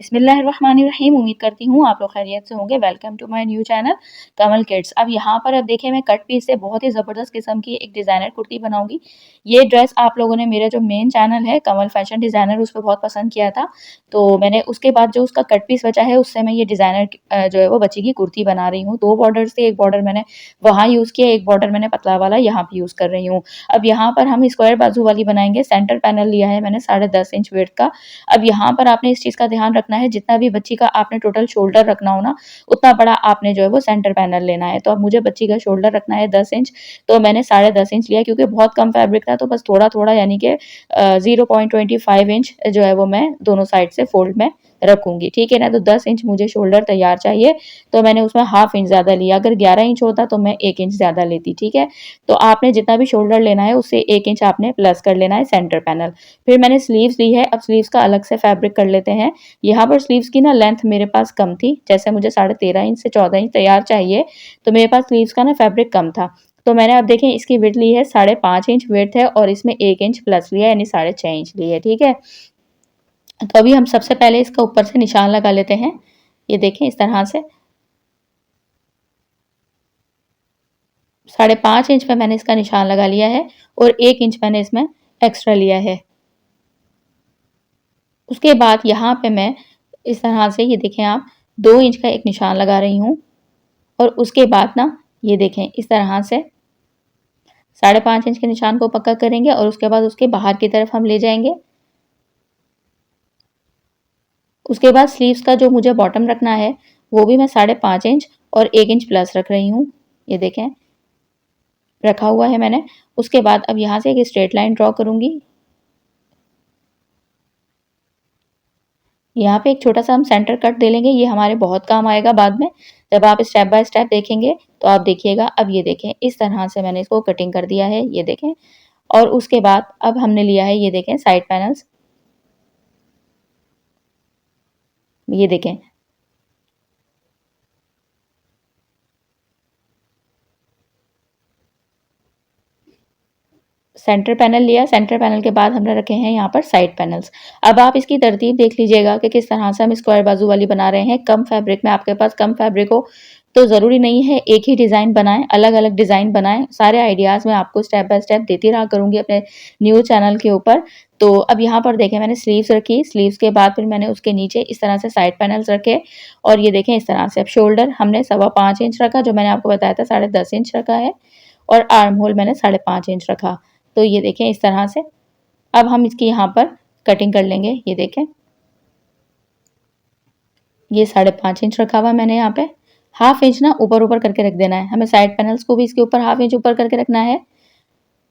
बिस्मिल्लाहिर्रहमानिर्रहीम। उम्मीद करती हूँ आप लोग खैरियत से होंगे। Welcome to my new channel Kamal kids. अब यहाँ पर अब देखिए मैं कट पीस से बहुत ही ज़बरदस्त किस्म की एक डिज़ाइनर कुर्ती बनाऊंगी। ये ड्रेस आप लोगों ने मेरा जो मेन चैनल है कमल फैशन डिज़ाइनर उस पर बहुत पसंद किया था, तो मैंने उसके बाद जो उसका कट पीस बचा है उससे मैं ये डिज़ाइनर जो है वो बची की कुर्ती बना रही हूँ। 2 बॉर्डर से, एक बॉर्डर मैंने वहाँ यूज़ किया, एक बॉर्डर मैंने पतला वाला यहाँ पे यूज़ कर रही हूँ। अब यहाँ पर हम स्क्वायर बाजू वाली बनाएंगे। सेंटर पैनल लिया है मैंने 10.5 इंच विड्थ का। अब यहाँ पर आपने इस चीज़ का ध्यान रखना है, जितना भी बच्ची का आपने टोटल शोल्डर रखना हो ना, उतना बड़ा आपने जो है वो सेंटर पैनल लेना है। तो अब मुझे बच्ची का शोल्डर रखना है 10 इंच, तो मैंने 10.5 इंच लिया क्योंकि बहुत कम फैब्रिक था, तो बस थोड़ा-थोड़ा यानी कि 0.25 इंच जो है वो मैं दोनों साइड से फोल्ड में रखूंगी, ठीक है ना। तो 10 इंच मुझे शोल्डर तैयार चाहिए, तो मैंने उसमें हाफ इंच ज़्यादा लिया। अगर 11 इंच होता तो मैं 1 इंच ज़्यादा लेती, ठीक है। तो आपने जितना भी शोल्डर लेना है उससे 1 इंच आपने प्लस कर लेना है सेंटर पैनल। फिर मैंने स्लीव्स ली है। अब स्लीव्स का अलग से फैब्रिक कर लेते हैं। यहाँ पर स्लीव्स की ना लेंथ मेरे पास कम थी, जैसे मुझे 13.5 इंच से 14 इंच तैयार चाहिए, तो मेरे पास स्लीव्स का ना फैब्रिक कम था। तो मैंने अब देखें इसकी विड्थ ली है 5.5 इंच विड्थ है, और इसमें 1 इंच प्लस लिया यानी 6.5 इंच ली है, ठीक है। तो अभी हम सबसे पहले इसका ऊपर से निशान लगा लेते हैं। ये देखें इस तरह से 5.5 इंच पे मैंने इसका निशान लगा लिया है, और 1 इंच मैंने इसमें एक्स्ट्रा लिया है। उसके बाद यहाँ पे मैं इस तरह से, ये देखें आप, 2 इंच का एक निशान लगा रही हूँ, और उसके बाद ना ये देखें इस तरह से 5.5 इंच के निशान को पक्का करेंगे, और उसके बाद उसके बाहर की तरफ हम ले जाएंगे। उसके बाद स्लीव्स का जो मुझे बॉटम रखना है वो भी मैं 5.5 इंच और 1 इंच प्लस रख रही हूँ। ये देखें रखा हुआ है मैंने। उसके बाद अब यहाँ से एक स्ट्रेट लाइन ड्रॉ करूंगी। यहाँ पे एक छोटा सा हम सेंटर कट दे लेंगे, ये हमारे बहुत काम आएगा बाद में जब आप स्टेप बाय स्टेप देखेंगे, तो आप देखिएगा। अब ये देखें इस तरह से मैंने इसको कटिंग कर दिया है, ये देखें। और उसके बाद अब हमने लिया है, ये देखें, साइड पैनल्स। ये देखें सेंटर पैनल लिया, सेंटर पैनल के बाद हमने रखे हैं यहाँ पर साइड पैनल्स। अब आप इसकी तरतीब देख लीजिएगा कि किस तरह से हम स्क्वायर बाजू वाली बना रहे हैं। कम फैब्रिक में, आपके पास कम फैब्रिक हो तो ज़रूरी नहीं है एक ही डिज़ाइन बनाएं, अलग अलग डिज़ाइन बनाएं। सारे आइडियाज़ मैं आपको स्टेप बाय स्टेप देती रहा करूँगी अपने न्यू चैनल के ऊपर। तो अब यहाँ पर देखें मैंने स्लीव्स रखी, स्लीव्स के बाद फिर मैंने उसके नीचे इस तरह से साइड पैनल्स रखे, और ये देखें इस तरह से। अब शोल्डर हमने 5.25 इंच रखा, जो मैंने आपको बताया था 10.5 इंच रखा है, और आर्म होल मैंने 5.5 इंच रखा। तो ये देखें इस तरह से। अब हम इसकी यहाँ पर कटिंग कर लेंगे। ये देखें ये 5.5 इंच रखा हुआ मैंने यहाँ पे। हाफ इंच ना ऊपर ऊपर करके रख देना है हमें, साइड पैनल्स को भी इसके ऊपर हाफ इंच ऊपर करके रखना है।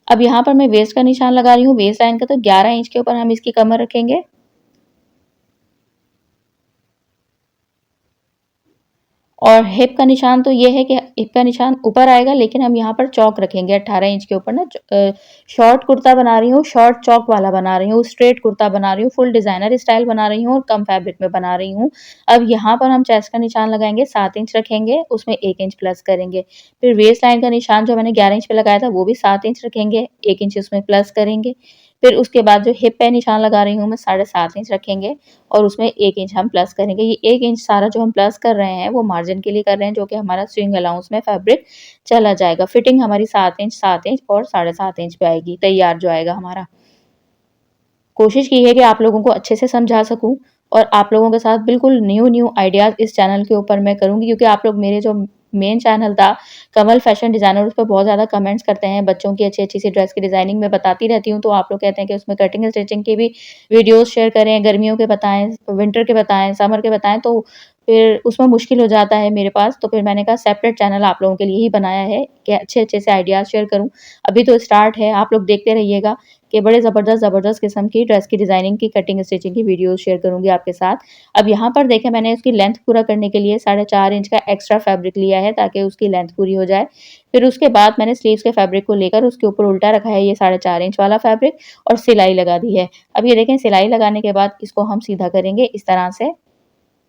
अब यहाँ पर मैं वेस्ट का निशान लगा रही हूँ, वेस्ट लाइन का, तो 11 इंच के ऊपर हम इसकी कमर रखेंगे। और हिप का निशान तो ये है कि हिप का निशान ऊपर आएगा, लेकिन हम यहाँ पर चौक रखेंगे 18 इंच के ऊपर ना। शॉर्ट कुर्ता बना रही हूँ, शॉर्ट चौक वाला बना रही हूँ, स्ट्रेट कुर्ता बना रही हूँ, फुल डिजाइनर स्टाइल बना रही हूँ, और कम फैब्रिक में बना रही हूँ। अब यहाँ पर हम चेस्ट का निशान लगाएंगे, 7 इंच रखेंगे, उसमें 1 इंच प्लस करेंगे। फिर वेस्ट लाइन का निशान जो मैंने 11 इंच पे लगाया था वो भी 7 इंच रखेंगे, 1 इंच उसमें प्लस करेंगे। फिर उसके बाद जो हिप पे निशान लगा रही हूँ मैं 7.5 इंच रखेंगे, और उसमें 1 इंच हम प्लस करेंगे। ये 1 इंच सारा जो हम प्लस कर रहे हैं वो मार्जिन के लिए कर रहे हैं, जो कि हमारा स्विंग अलाउंस में फैब्रिक चला जाएगा। फिटिंग हमारी 7 इंच और 7.5 इंच पे आएगी, तैयार जो आएगा हमारा। कोशिश की है कि आप लोगों को अच्छे से समझा सकूं, और आप लोगों के साथ बिल्कुल न्यू न्यू आइडियाज़ इस चैनल के ऊपर मैं करूँगी, क्योंकि आप लोग मेरे जो मेन चैनल था कमल फैशन डिज़ाइनर, उस पे बहुत ज़्यादा कमेंट्स करते हैं। बच्चों की अच्छी-अच्छी सी ड्रेस की डिज़ाइनिंग मैं बताती रहती हूँ, तो आप लोग कहते हैं कि उसमें कटिंग स्टिचिंग की भी वीडियोज़ शेयर करें, गर्मियों के बताएँ, विंटर के बताएँ, समर के बताएँ, तो फिर उसमें मुश्किल हो जाता है मेरे पास। तो फिर मैंने कहा सेपरेट चैनल आप लोगों के लिए ही बनाया है कि अच्छे-अच्छे से आइडियाज़ शेयर करूँ। अभी तो स्टार्ट है, आप लोग देखते रहिएगा कि बड़े ज़बरदस्त किस्म की ड्रेस की डिज़ाइनिंग की, कटिंग स्टिचिंग की वीडियोज़ शेयर करूँगी आपके साथ। अब यहाँ पर देखें मैंने उसकी लेंथ पूरा करने के लिए 4.5 इंच का एक्स्ट्रा फैब्रिक लिया है, ताकि उसकी लेंथ पूरी हो जाए। फिर उसके बाद मैंने स्लीव्स के फैब्रिक को लेकर उसके ऊपर उल्टा रखा है ये 4.5 इंच वाला फैब्रिक, और सिलाई लगा दी है। अब ये देखें सिलाई लगाने के बाद इसको हम सीधा करेंगे इस तरह से।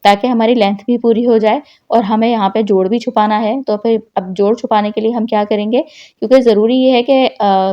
ताकि हमारी लेंथ भी पूरी हो जाए और हमें यहाँ पे जोड़ भी छुपाना है। तो फिर अब जोड़ छुपाने के लिए हम क्या करेंगे, क्योंकि ज़रूरी ये है कि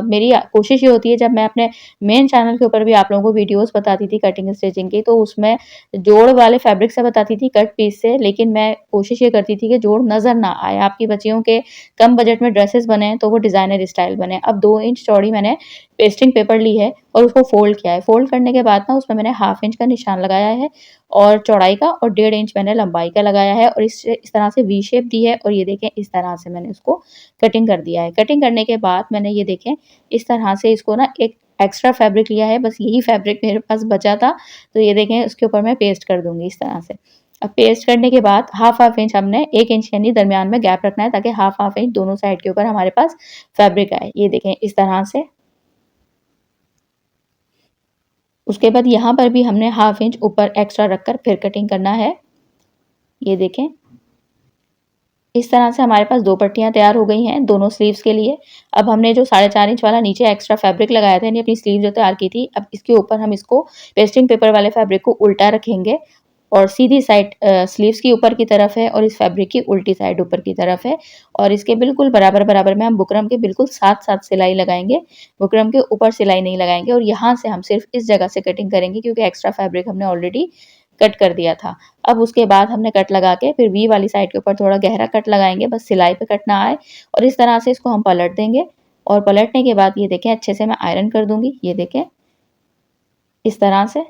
मेरी कोशिश ये होती है जब मैं अपने मेन चैनल के ऊपर भी आप लोगों को वीडियोज़ बताती थी कटिंग स्टिचिंग की, तो उसमें जोड़ वाले फैब्रिक से बताती थी, कट पीस से, लेकिन मैं कोशिश ये करती थी कि जोड़ नज़र ना आए। आपकी बच्चियों के कम बजट में ड्रेसेस बने तो वो डिज़ाइनर स्टाइल बने। अब 2 इंच चौड़ी मैंने पेस्टिंग पेपर ली है और उसको फ़ोल्ड किया है। फ़ोल्ड करने के बाद ना उसमें मैंने हाफ इंच का निशान लगाया है और चौड़ाई का, और 1.5 इंच मैंने लंबाई का लगाया है और इस तरह से वी शेप दी है और ये देखें इस तरह से मैंने उसको कटिंग कर दिया है। कटिंग करने के बाद मैंने ये देखें इस तरह से इसको ना एक एक्स्ट्रा फैब्रिक लिया है, बस यही फैब्रिक मेरे पास बचा था, तो ये देखें उसके ऊपर मैं पेस्ट कर दूँगी इस तरह से। अब पेस्ट करने के बाद हाफ इंच हमने 1 इंच यानी दरमियान में गैप रखना है, ताकि हाफ इंच दोनों साइड के ऊपर हमारे पास फैब्रिक आए। ये देखें इस तरह से। उसके बाद यहाँ पर भी हमने हाफ इंच ऊपर एक्स्ट्रा रखकर फिर कटिंग करना है। ये देखें इस तरह से हमारे पास 2 पट्टियाँ तैयार हो गई हैं दोनों स्लीव्स के लिए। अब हमने जो 4.5 इंच वाला नीचे एक्स्ट्रा फैब्रिक लगाया था, यानी अपनी स्लीव जो तैयार की थी, अब इसके ऊपर हम इसको पेस्टिंग पेपर वाले फैब्रिक को उल्टा रखेंगे और सीधी साइड स्लीव्स की ऊपर की तरफ है और इस फैब्रिक की उल्टी साइड ऊपर की तरफ है, और इसके बिल्कुल बराबर-बराबर में हम बुकरम के बिल्कुल साथ-साथ सिलाई लगाएँगे। बुकरम के ऊपर सिलाई नहीं लगाएँगे और यहाँ से हम सिर्फ़ इस जगह से कटिंग करेंगे, क्योंकि एक्स्ट्रा फैब्रिक हमने ऑलरेडी कट कर दिया था। अब उसके बाद हमने कट लगा के फिर वी वाली साइड के ऊपर थोड़ा गहरा कट लगाएँगे, बस सिलाई पे कट ना आए, और इस तरह से इसको हम पलट देंगे और पलटने के बाद ये देखें अच्छे से मैं आयरन कर दूँगी। ये देखें इस तरह से।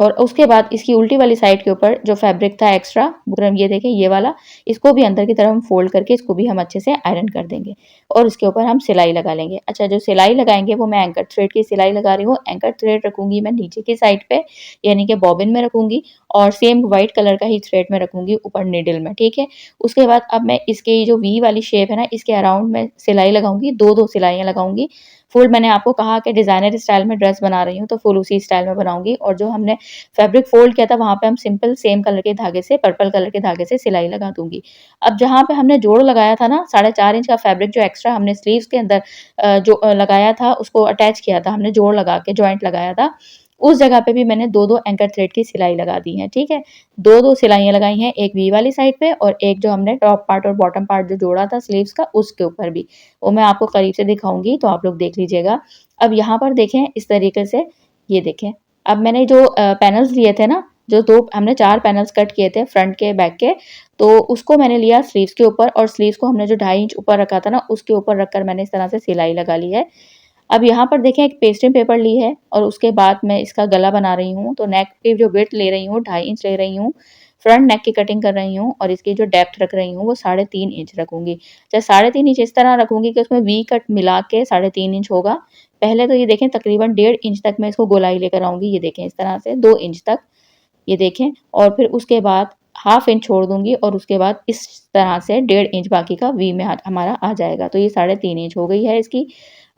और उसके बाद इसकी उल्टी वाली साइड के ऊपर जो फैब्रिक था एक्स्ट्रा बुकरम, ये देखें ये वाला, इसको भी अंदर की तरफ हम फोल्ड करके इसको भी हम अच्छे से आयरन कर देंगे और इसके ऊपर हम सिलाई लगा लेंगे। अच्छा, जो सिलाई लगाएंगे वो मैं एंकर थ्रेड की सिलाई लगा रही हूँ। एंकर थ्रेड रखूंगी मैं नीचे की साइड पे, यानी कि बॉबिन में रखूंगी, और सेम व्हाइट कलर का ही थ्रेड में रखूंगी ऊपर नीडल में, ठीक है। उसके बाद अब मैं इसके जो वी वाली शेप है ना, इसके अराउंड में सिलाई लगाऊंगी, दो सिलाइयाँ लगाऊंगी। फुल मैंने आपको कहा कि डिजाइनर स्टाइल में ड्रेस बना रही हूँ, तो फुल उसी स्टाइल में बनाऊंगी, और जो हमने फैब्रिक फोल्ड किया था वहाँ पे हम सिंपल सेम कलर के धागे से, पर्पल कलर के धागे से सिलाई लगा दूंगी। अब जहाँ पे हमने जोड़ लगाया था ना, 4.5 इंच का फैब्रिक जो एक्स्ट्रा हमने स्लीव्स के अंदर जो लगाया था, उसको अटैच किया था हमने, जोड़ लगा के जॉइंट लगाया था, उस जगह पे भी मैंने 2-2 एंकर थ्रेड की सिलाई लगा दी है, ठीक है। 2-2 सिलाइयाँ लगाई हैं, एक वी वाली साइड पे और एक जो हमने टॉप पार्ट और बॉटम पार्ट जो जोड़ा था स्लीव्स का, उसके ऊपर भी। वो मैं आपको करीब से दिखाऊंगी, तो आप लोग देख लीजिएगा। अब यहाँ पर देखें इस तरीके से, ये देखें अब मैंने जो पैनल्स लिए थे ना, जो 2 हमने 4 पैनल्स कट किए थे फ्रंट के बैक के, तो उसको मैंने लिया स्लीव्स के ऊपर, और स्लीव्स को हमने जो 2.5 इंच ऊपर रखा था ना, उसके ऊपर रखकर मैंने इस तरह से सिलाई लगा ली है। अब यहाँ पर देखें एक पेस्टिंग पेपर ली है और उसके बाद मैं इसका गला बना रही हूँ, तो नेक की जो विड्थ ले रही हूँ 2.5 इंच ले रही हूँ, फ्रंट नेक की कटिंग कर रही हूँ, और इसकी जो डेप्थ रख रही हूँ वो 3.5 इंच रखूंगी। चाहे 3.5 इंच इस तरह रखूंगी कि उसमें वी कट मिला के 3.5 इंच होगा। पहले तो ये देखें तकरीबन 1.5 इंच तक मैं इसको गोलाई लेकर आऊंगी, ये देखें इस तरह से 2 इंच तक, ये देखें, और फिर उसके बाद हाफ इंच छोड़ दूंगी और उसके बाद इस तरह से 1.5 इंच बाकी का वी में हमारा आ जाएगा। तो ये 3.5 इंच हो गई है इसकी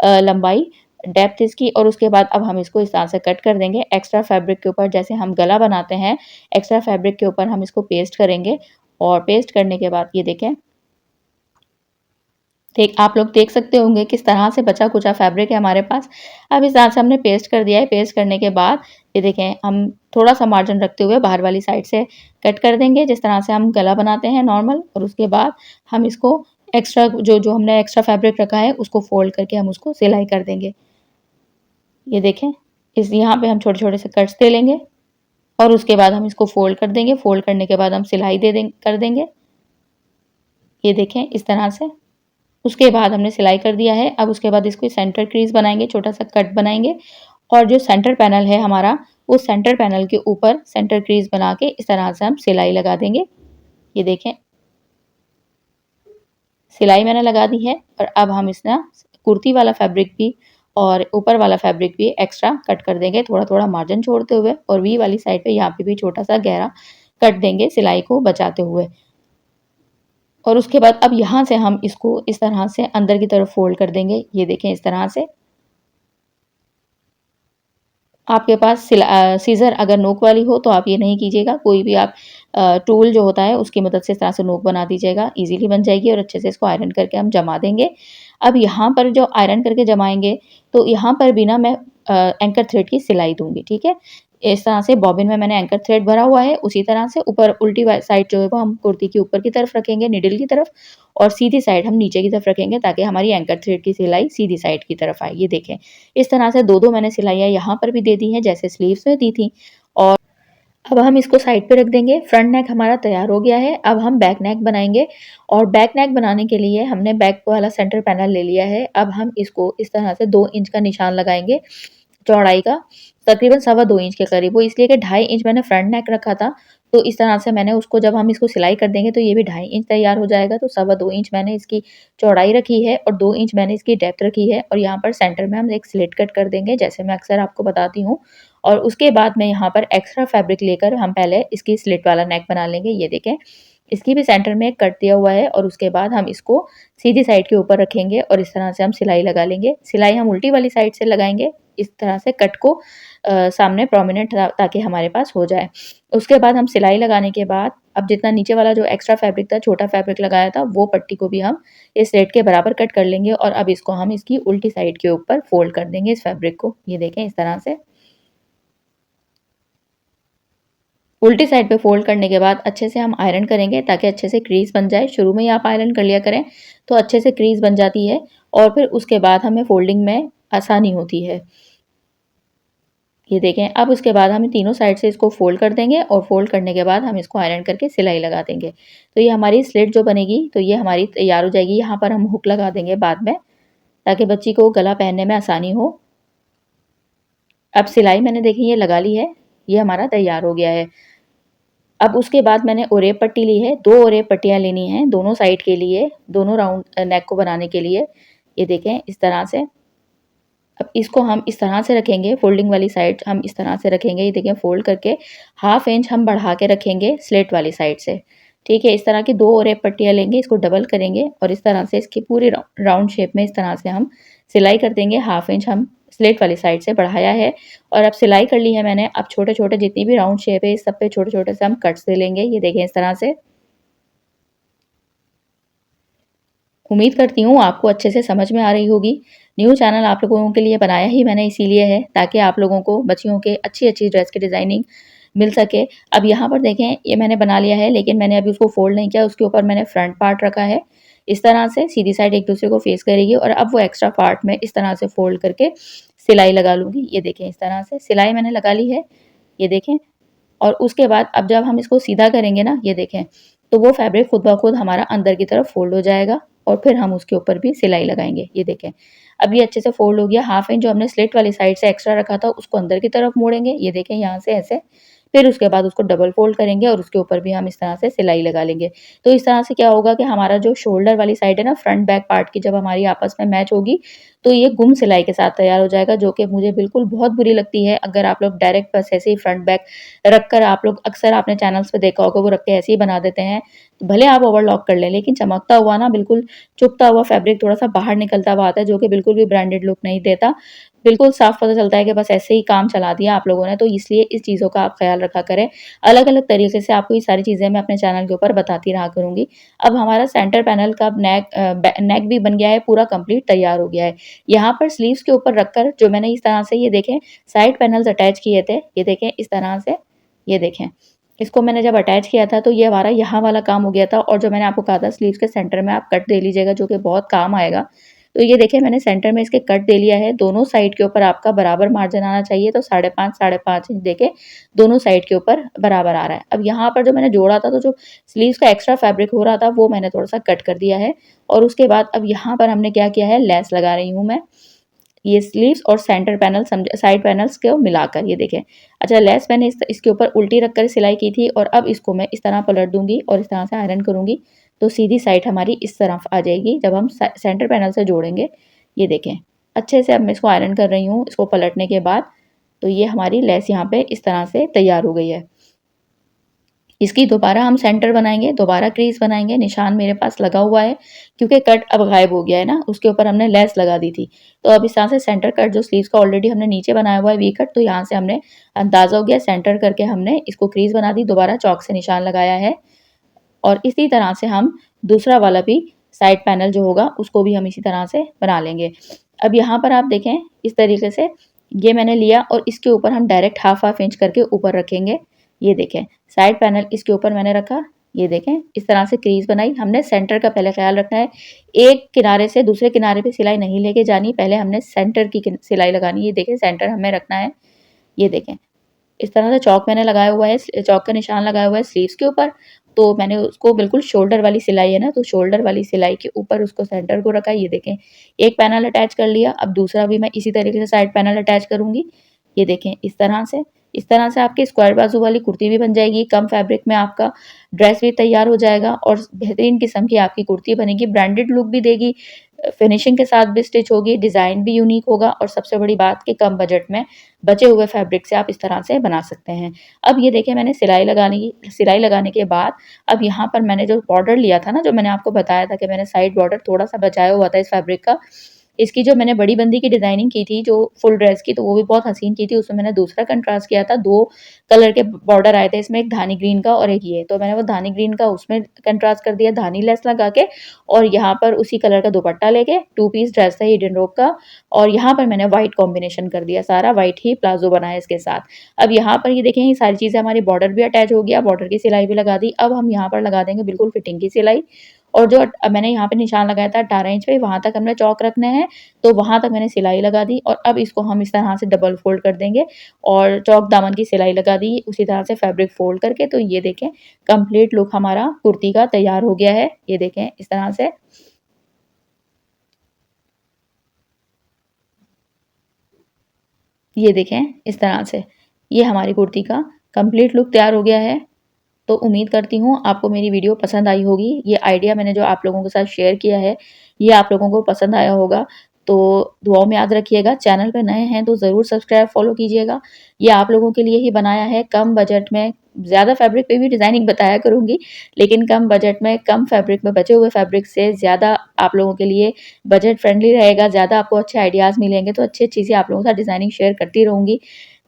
लंबाई, डेप्थ इसकी, और उसके बाद अब हम इसको इस तरह से कट कर देंगे। एक्स्ट्रा फैब्रिक के ऊपर जैसे हम गला बनाते हैं, एक्स्ट्रा फैब्रिक के ऊपर हम इसको पेस्ट करेंगे, और पेस्ट करने के बाद ये देखें, आप लोग देख सकते होंगे किस तरह से बचा कुचा फैब्रिक है हमारे पास। अब इस तरह से हमने पेस्ट कर दिया है। पेस्ट करने के बाद ये देखें हम थोड़ा सा मार्जिन रखते हुए बाहर वाली साइड से कट कर देंगे, जिस तरह से हम गला बनाते हैं नॉर्मल, और उसके बाद हम इसको एक्स्ट्रा जो जो हमने एक्स्ट्रा फैब्रिक रखा है उसको फोल्ड करके हम उसको सिलाई कर देंगे। ये देखें इस यहाँ पे हम छोटे-छोटे से कट्स दे लेंगे और उसके बाद हम इसको फोल्ड कर देंगे। फोल्ड करने के बाद हम सिलाई कर देंगे। ये देखें इस तरह से। उसके बाद हमने सिलाई कर दिया है। अब उसके बाद इसको सेंटर क्रीज बनाएंगे, छोटा सा कट बनाएंगे, और जो सेंटर पैनल है हमारा, उस सेंटर पैनल के ऊपर सेंटर क्रीज बना के इस तरह से हम सिलाई लगा देंगे। ये देखें सिलाई मैंने लगा दी है, और अब हम इसना कुर्ती वाला फैब्रिक भी और ऊपर वाला फैब्रिक भी एक्स्ट्रा कट कर देंगे, थोड़ा थोड़ा मार्जिन छोड़ते हुए, और वी वाली साइड पे यहाँ पे भी छोटा सा गहरा कट देंगे सिलाई को बचाते हुए। और उसके बाद अब यहाँ से हम इसको इस तरह से अंदर की तरफ फोल्ड कर देंगे। ये देखें इस तरह से। आपके पास सीज़र अगर नोक वाली हो तो आप ये नहीं कीजिएगा, कोई भी आप टूल जो होता है उसकी मदद से इस तरह से नोक बना दीजिएगा, ईज़िली बन जाएगी, और अच्छे से इसको आयरन करके हम जमा देंगे। अब यहाँ पर जो आयरन करके जमाएँगे, तो यहाँ पर भी ना मैं एंकर थ्रेड की सिलाई दूँगी, ठीक है? इस तरह से बॉबिन में मैंने एंकर थ्रेड भरा हुआ है, उसी तरह से ऊपर उल्टी साइड जो है वो हम कुर्ती की ऊपर की तरफ रखेंगे निडल की तरफ, और सीधी साइड हम नीचे की तरफ रखेंगे ताकि हमारी एंकर थ्रेड की सिलाई सीधी साइड की तरफ आए। ये देखें, इस तरह से 2-2 मैंने सिलाइयाँ यहाँ पर भी दे दी हैं जैसे स्लीव्स में दी थी। और अब हम इसको साइड पे रख देंगे। फ्रंट नेक हमारा तैयार हो गया है। अब हम बैक नेक बनाएँगे, और बैक नेक बनाने के लिए हमने बैक वाला सेंटर पैनल ले लिया है। अब हम इसको इस तरह से 2 इंच का निशान लगाएँगे चौड़ाई का, तकरीबन सवा 2 इंच के करीब। वो इसलिए कि 2.5 इंच मैंने फ्रंट नेक रखा था, तो इस तरह से मैंने उसको, जब हम इसको सिलाई कर देंगे तो ये भी 2.5 इंच तैयार हो जाएगा। तो सवा 2 इंच मैंने इसकी चौड़ाई रखी है और 2 इंच मैंने इसकी डेप्थ रखी है, और यहाँ पर सेंटर में हम एक स्लिट कट कर देंगे जैसे मैं अक्सर आपको बताती हूँ। और उसके बाद मैं यहाँ पर एक्स्ट्रा फैब्रिक लेकर हम पहले इसकी स्लिट वाला नेक बना लेंगे। ये देखें, इसकी भी सेंटर में एक कट दिया हुआ है, और उसके बाद हम इसको सीधी साइड के ऊपर रखेंगे और इस तरह से हम सिलाई लगा लेंगे। सिलाई हम उल्टी वाली साइड से लगाएँगे, इस तरह से कट को सामने प्रोमिनेंट ताकि हमारे पास हो जाए। उसके बाद हम सिलाई लगाने के बाद अब जितना नीचे वाला जो एक्स्ट्रा फैब्रिक था, छोटा फैब्रिक लगाया था, वो पट्टी को भी हम इस रेट के बराबर कट कर लेंगे, और अब इसको हम इसकी उल्टी साइड के ऊपर फोल्ड कर देंगे इस फैब्रिक को। ये देखें, इस तरह से उल्टी साइड पे फ़ोल्ड करने के बाद अच्छे से हम आयरन करेंगे ताकि अच्छे से क्रीज़ बन जाए। शुरू में ही आप आयरन कर लिया करें तो अच्छे से क्रीज़ बन जाती है, और फिर उसके बाद हमें फ़ोल्डिंग में आसानी होती है। ये देखें, अब उसके बाद हम तीनों साइड से इसको फ़ोल्ड कर देंगे, और फ़ोल्ड करने के बाद हम इसको आयरन करके सिलाई लगा देंगे। तो ये हमारी स्लिट जो बनेगी तो ये हमारी तैयार हो जाएगी। यहाँ पर हम हुक लगा देंगे बाद में, ताकि बच्ची को गला पहनने में आसानी हो। अब सिलाई मैंने देखिए ये लगा ली है, ये हमारा तैयार हो गया है। अब उसके बाद मैंने ओरेब पट्टी ली है, 2 ओरेब पट्टियाँ लेनी हैं दोनों साइड के लिए, दोनों राउंड नेक को बनाने के लिए। ये देखें, इस तरह से। अब इसको हम इस तरह से रखेंगे, फ़ोल्डिंग वाली साइड हम इस तरह से रखेंगे। ये देखें, फ़ोल्ड करके हाफ इंच हम बढ़ा के रखेंगे स्लिट वाली साइड से। ठीक है, इस तरह की 2 ओरेब पट्टियाँ लेंगे, इसको डबल करेंगे और इस तरह से इसकी पूरी राउंड शेप में इस तरह से हम सिलाई कर देंगे। हाफ इंच हम स्लिट वाली साइड से बढ़ाया है, और अब सिलाई कर ली है मैंने। अब छोटे-छोटे जितनी भी राउंड शेप है, इस सब पे छोटे-छोटे से हम कट्स दे लेंगे। ये देखें, इस तरह से। उम्मीद करती हूँ आपको अच्छे से समझ में आ रही होगी। न्यू चैनल आप लोगों के लिए बनाया ही मैंने इसीलिए है, ताकि आप लोगों को बच्चियों के अच्छी-अच्छी ड्रेस की डिज़ाइनिंग मिल सके। अब यहाँ पर देखें, ये मैंने बना लिया है, लेकिन मैंने अभी उसको फ़ोल्ड नहीं किया, उसके ऊपर मैंने फ्रंट पार्ट रखा है। इस तरह से सीधी साइड एक दूसरे को फेस करेगी, और अब वो एक्स्ट्रा पार्ट में इस तरह से फ़ोल्ड करके सिलाई लगा लूँगी। ये देखें, इस तरह से सिलाई मैंने लगा ली है। ये देखें, और उसके बाद अब जब हम इसको सीधा करेंगे ना, ये देखें, तो वो फैब्रिक खुद ब खुद हमारा अंदर की तरफ फ़ोल्ड हो जाएगा, और फिर हम उसके ऊपर भी सिलाई लगाएँगे। ये देखें, अब ये अच्छे से फ़ोल्ड हो गया। हाफ इंच जो हमने स्लिट वाली साइड से एक्स्ट्रा रखा था, उसको अंदर की तरफ मोड़ेंगे। ये देखें, यहाँ से ऐसे। फिर उसके बाद उसको डबल फ़ोल्ड करेंगे, और उसके ऊपर भी हम इस तरह से सिलाई लगा लेंगे। तो इस तरह से क्या होगा कि हमारा जो शोल्डर वाली साइड है ना, फ्रंट बैक पार्ट की, जब हमारी आपस में मैच होगी, तो ये गुम सिलाई के साथ तैयार हो जाएगा, जो कि मुझे बिल्कुल बहुत बुरी लगती है। अगर आप लोग डायरेक्ट बस ऐसे ही फ्रंट बैक रखकर, आप लोग अक्सर आपने चैनल्स पे देखा होगा, वो रख के ऐसे ही बना देते हैं। भले आप ओवरलॉक कर लें, लेकिन चमकता हुआ ना, बिल्कुल चुभता हुआ फैब्रिक थोड़ा-सा बाहर निकलता हुआ आता है, जो कि बिल्कुल भी ब्रांडेड लुक नहीं देता। बिल्कुल साफ पता चलता है कि बस ऐसे ही काम चला दिया आप लोगों ने, तो इसलिए इस चीज़ों का आप ख़्याल रखा करें। अलग-अलग तरीके से आपको ये सारी चीज़ें मैं अपने चैनल के ऊपर बताती रहा करूँगी। अब हमारा सेंटर पैनल का नेक भी बन गया है, पूरा कंप्लीट तैयार हो गया है। यहाँ पर स्लीव्स के ऊपर रखकर जो मैंने इस तरह से, ये देखें, साइड पैनल्स अटैच किए थे। ये देखें, इस तरह से। ये देखें, इसको मैंने जब अटैच किया था, तो ये हमारा यहाँ वाला काम हो गया था, और जो मैंने आपको कहा था स्लीव्स के सेंटर में आप कट दे लीजिएगा, जो कि बहुत काम आएगा। तो ये देखिए, मैंने सेंटर में इसके कट दे लिया है। दोनों साइड के ऊपर आपका बराबर मार्जिन आना चाहिए, तो 5.5 इंच देके दोनों साइड के ऊपर बराबर आ रहा है। अब यहाँ पर जो मैंने जोड़ा था, तो जो स्लीव्स का एक्स्ट्रा फैब्रिक हो रहा था, वो मैंने थोड़ा-सा कट कर दिया है, और उसके बाद अब यहाँ पर हमने क्या किया है, लेस लगा रही हूँ मैं। ये स्लीव्स और सेंटर पैनल साइड पैनल्स को मिलाकर, ये देखें। अच्छा, लेस मैंने इसके ऊपर उल्टी रखकर सिलाई की थी, और अब इसको मैं इस तरह पलट दूँगी और इस तरह से आयरन करूँगी, तो सीधी साइड हमारी इस तरफ आ जाएगी जब हम सेंटर पैनल से जोड़ेंगे। ये देखें, अच्छे से अब मैं इसको आयरन कर रही हूँ, इसको पलटने के बाद। तो ये हमारी लेस यहाँ पे इस तरह से तैयार हो गई है। इसकी दोबारा हम सेंटर बनाएँगे, दोबारा क्रीज़ बनाएँगे। निशान मेरे पास लगा हुआ है, क्योंकि कट अब गायब हो गया है ना, उसके ऊपर हमने लेस लगा दी थी। तो अब इस तरह से सेंटर कट जो स्लीव्स का ऑलरेडी हमने नीचे बनाया हुआ है वी कट, तो यहाँ से हमने अंदाज़ा हो गया, सेंटर करके हमने इसको क्रीज़ बना दी, दोबारा चॉक से निशान लगाया है, और इसी तरह से हम दूसरा वाला भी साइड पैनल जो होगा, उसको भी हम इसी तरह से बना लेंगे। अब यहाँ पर आप देखें, इस तरीके से ये मैंने लिया और इसके ऊपर हम डायरेक्ट हाफ इंच करके ऊपर रखेंगे। ये देखें, साइड पैनल इसके ऊपर मैंने रखा। ये देखें, इस तरह से क्रीज बनाई। हमने सेंटर का पहले ख्याल रखना है, एक किनारे से दूसरे किनारे पे सिलाई नहीं लेके जानी, पहले हमने सेंटर की सिलाई लगानी। ये देखें, सेंटर हमें रखना है। ये देखें, इस तरह से चौक मैंने लगाया हुआ है, चौक का निशान लगाया हुआ है स्लीव्स के ऊपर। तो मैंने उसको बिल्कुल शोल्डर वाली सिलाई है ना, तो शोल्डर वाली सिलाई के ऊपर उसको सेंटर को रखा। ये देखें, एक पैनल अटैच कर लिया। अब दूसरा भी मैं इसी तरीके से साइड पैनल अटैच करूंगी। ये देखें, इस तरह से आपकी स्क्वायर बाजू वाली कुर्ती भी बन जाएगी। कम फैब्रिक में आपका ड्रेस भी तैयार हो जाएगा और बेहतरीन किस्म की आपकी कुर्ती बनेगी, ब्रांडेड लुक भी देगी, फिनिशिंग के साथ भी स्टिच होगी, डिज़ाइन भी यूनिक होगा और सबसे बड़ी बात कि कम बजट में बचे हुए फैब्रिक से आप इस तरह से बना सकते हैं। अब ये देखिए, मैंने सिलाई लगाने के बाद अब यहाँ पर मैंने जो बॉर्डर लिया था ना, जो मैंने आपको बताया था कि मैंने साइड बॉर्डर थोड़ा-सा बचाया हुआ था इस फैब्रिक का, इसकी जो मैंने बड़ी बंदी की डिज़ाइनिंग की थी, जो फुल ड्रेस की, तो वो भी बहुत हसीन की थी। उसमें मैंने दूसरा कंट्रास्ट किया था, 2 कलर के बॉर्डर आए थे इसमें, एक धानी ग्रीन का और एक ये। तो मैंने वो धानी ग्रीन का उसमें कंट्रास्ट कर दिया धानी लेस लगा के, और यहाँ पर उसी कलर का दुपट्टा लेके 2 पीस ड्रेस था हिडन रोब का, और यहाँ पर मैंने व्हाइट कॉम्बिनेशन कर दिया, सारा व्हाइट ही प्लाजो बनाया इसके साथ। अब यहाँ पर ये देखें, ये सारी चीज़ें हमारी बॉर्डर भी अटैच हो गया, बॉर्डर की सिलाई भी लगा दी। अब हम यहाँ पर लगा देंगे बिल्कुल फिटिंग की सिलाई, और जो मैंने यहाँ पे निशान लगाया था 18 इंच पे, वहाँ तक हमने चौक रखने हैं, तो वहाँ तक मैंने सिलाई लगा दी। और अब इसको हम इस तरह से डबल फोल्ड कर देंगे और चौक दामन की सिलाई लगा दी उसी तरह से फैब्रिक फोल्ड करके। तो ये देखें, कंप्लीट लुक हमारा कुर्ती का तैयार हो गया है। ये देखें, इस तरह से ये देखें, इस तरह से ये हमारी कुर्ती का कंप्लीट लुक तैयार हो गया है। तो उम्मीद करती हूँ आपको मेरी वीडियो पसंद आई होगी। ये आइडिया मैंने जो आप लोगों के साथ शेयर किया है, ये आप लोगों को पसंद आया होगा। तो दुआओं में याद रखिएगा। चैनल पे नए हैं तो ज़रूर सब्सक्राइब फॉलो कीजिएगा। ये आप लोगों के लिए ही बनाया है, कम बजट में। ज़्यादा फैब्रिक पे भी डिज़ाइनिंग बताया करूँगी, लेकिन कम बजट में, कम फैब्रिक में, बचे हुए फैब्रिक से ज़्यादा आप लोगों के लिए बजट फ्रेंडली रहेगा, ज़्यादा आपको अच्छे आइडियाज़ मिलेंगे। तो अच्छी चीज़ें आप लोगों के साथ डिज़ाइनिंग शेयर करती रहूँगी।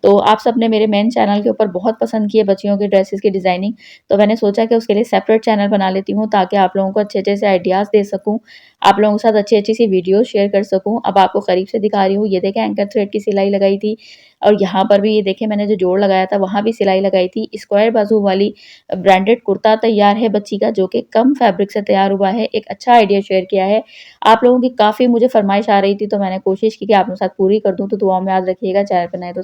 तो आप सबने मेरे मेन चैनल के ऊपर बहुत पसंद की है बच्चियों के ड्रेसेस की डिज़ाइनिंग, तो मैंने सोचा कि उसके लिए सेपरेट चैनल बना लेती हूँ, ताकि आप लोगों को अच्छे-अच्छे से आइडियाज़ दे सकूँ, आप लोगों के साथ अच्छी-अच्छी सी वीडियो शेयर कर सकूँ। अब आपको करीब से दिखा रही हूँ। ये देखें, एंकर थ्रेड की सिलाई लगाई थी, और यहाँ पर भी ये देखें, मैंने जो जोड़ लगाया था वहाँ भी सिलाई लगाई थी। स्क्वायर बाजू वाली ब्रांडेड कुर्ता तैयार है बच्ची का, जो कि कम फैब्रिक से तैयार हुआ है। एक अच्छा आइडिया शेयर किया है। आप लोगों की काफ़ी मुझे फरमाइश आ रही थी, तो मैंने कोशिश की कि आप लोगों के साथ पूरी कर दूँ। तो दुआओं में याद रखिएगा। चैनल पर नए तो